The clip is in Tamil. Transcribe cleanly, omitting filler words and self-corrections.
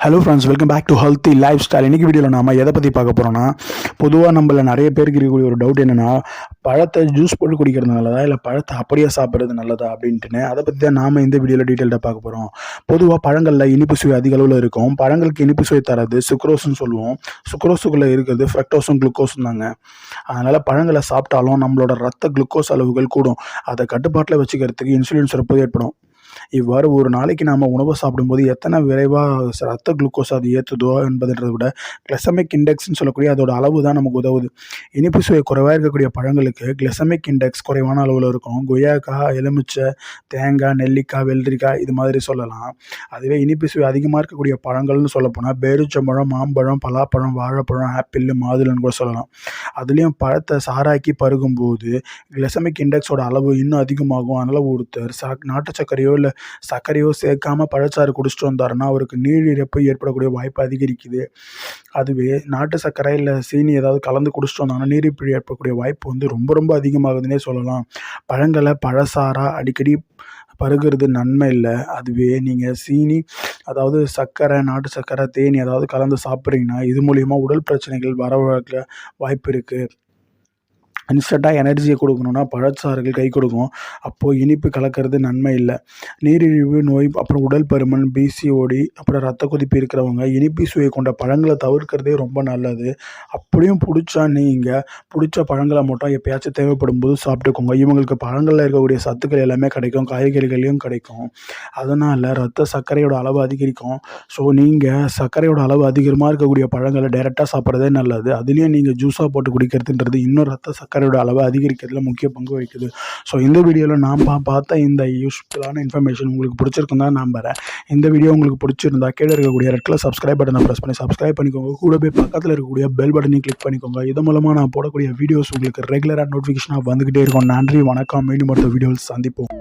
Hello friends, welcome back to healthy lifestyle. இன்றைக்கி வீடியோவில் நாம் எதை பற்றி பார்க்க போகிறோன்னா, பொதுவாக நம்மள நிறைய பேருக்கு இருக்கக்கூடிய ஒரு டவுட் என்னென்னா, பழத்தை ஜூஸ் போட்டு குடிக்கிறது நல்லதா இல்லை பழத்தை அப்படியே சாப்பிட்றது நல்லதா அப்படின்ட்டுன்னு அதை பற்றி தான் நாம் இந்த வீடியோவில் டீட்டெயில்டாக பார்க்க போகிறோம். பொதுவாக பழங்களில் இனிப்பு சுவை அதிக அளவில் இருக்கும். பழங்களுக்கு இனிப்பு சுவை தரது சுக்ரோஸ்ன்னு சொல்லுவோம். சுக்ரோஸுக்குள்ளே இருக்கிறது ஃப்ரக்டோஸும் குளுக்கோஸும் தாங்க. அதனால் பழங்களை சாப்பிட்டாலும் நம்மளோட ரத்த குளுக்கோஸ் அளவுகள் கூடும். அதை கட்டுப்பாட்டில் வச்சுக்கிறதுக்கு இன்சுலின் சுரப்பு ஏற்படும். இவ்வாறு ஒரு நாளைக்கு நாம் உணவை சாப்பிடும்போது எத்தனை விரைவாக ரத்த குளுக்கோஸ் அது ஏற்றுதோ என்பதை விட கிளைசமிக் இண்டெக்ஸ்ன்னு சொல்லக்கூடிய அதோட அளவு தான் நமக்கு உதவுது. இனிப்பு சுவை குறைவாக இருக்கக்கூடிய பழங்களுக்கு கிளைசமிக் இண்டெக்ஸ் குறைவான அளவில் இருக்கும். கொய்யாக்காய், எலுமிச்சை, தேங்காய், நெல்லிக்காய், வெள்ளரிக்காய் இது மாதிரி சொல்லலாம். அதுவே இனிப்பு சுவை அதிகமாக இருக்கக்கூடிய பழங்கள்னு சொல்லப்போனால் பேரிச்சம்பழம், மாம்பழம், பலாப்பழம், வாழைப்பழம், ஆப்பிள், மாதுளன்னு கூட சொல்லலாம். அதுலேயும் பழத்தை சாராக்கி பருகும்போது கிளைசமிக் இண்டெக்ஸோட அளவு இன்னும் அதிகமாகும். அதனால் ஒருத்தர் நாட்டு சர்க்கரையோ இல்லை சர்க்கரையோ சேர்க்காம பழச்சாறு குடிச்சிட்டு வந்தாருன்னா அவருக்கு நீரிழப்பு ஏற்படக்கூடிய வாய்ப்பு அதிகரிக்குது. அதுவே நாட்டு சர்க்கரை இல்லை சீனி ஏதாவது கலந்து குடிச்சிட்டு வந்தாங்கன்னா நீரிழிப்பு ஏற்படக்கூடிய வாய்ப்பு ரொம்ப ரொம்ப அதிகமாகுதுன்னே சொல்லலாம். பழங்களை பழச்சாறா அடிக்கடி பருகிறது நன்மை இல்லை. அதுவே நீங்கள் சீனி, அதாவது சர்க்கரை, நாட்டு சர்க்கரை, தேனி ஏதாவது கலந்து சாப்பிட்றீங்கன்னா இது மூலிமா உடல் பிரச்சனைகள் வர வாய்ப்பு இருக்குது. இன்ஸ்டண்ட்டாக எனர்ஜியை கொடுக்கணுன்னா பழச்சாறுகள் கை கொடுக்கும். அப்போது இனிப்பு கலக்கிறது நன்மை இல்லை. நீரிழிவு நோய், அப்புறம் உடல் பருமன், பிசிஓடி, அப்புறம் ரத்த கொதிப்பு இருக்கிறவங்க இனிப்பு சுவை கொண்ட பழங்களை தவிர்க்கிறதே ரொம்ப நல்லது. அப்படியும் நீங்கள் பிடிச்ச பழங்களை மட்டும் எப்போயாச்சும் தேவைப்படும் போது சாப்பிட்டுக்கோங்க. இவங்களுக்கு பழங்களில் இருக்கக்கூடிய சத்துக்கள் எல்லாமே கிடைக்கும், காய்கறிகளையும் கிடைக்கும். அதனால் ரத்த சர்க்கரையோட அளவு அதிகரிக்கும். ஸோ நீங்கள் சர்க்கரையோட அளவு அதிகமாக இருக்கக்கூடிய பழங்களை டைரெக்டாக சாப்பிட்றதே நல்லது. அதுலேயும் நீங்கள் ஜூஸாக போட்டு குடிக்கிறதுன்றது இன்னும் ரத்த சர்க்கரையோட அளவு அதிகரிக்கிறதுல முக்கிய பங்கு வகிக்குது. ஸோ இந்த வீடியோவில் நான் பார்த்த இந்த யூஸ்ஃபுல்லான இன்ஃபர்மேஷன் உங்களுக்கு பிடிச்சிருக்குன்னு தான் நம்புறேன். இந்த வீடியோ உங்களுக்கு பிடிச்சிருந்தா கீழே இருக்கக்கூடிய ரெட் கலர் சப்ஸ்கிரைப் பட்டனை ப்ரெஸ் பண்ணி சப்ஸ்கிரைப் பண்ணிக்கோங்க. கூட போய் பக்கத்தில் இருக்கக்கூடிய பெல் பட்டனையும் கிளிக் பண்ணிக்கோங்க. இது மூலமாக நான் போடக்கூடிய வீடியோஸ் உங்களுக்கு ரெகுலராக நோட்டிஃபிகேஷனாக வந்துக்கிட்டே இருக்கும். நன்றி, வணக்கம். மீண்டும் அடுத்த வீடியோவில் சந்திப்போம்.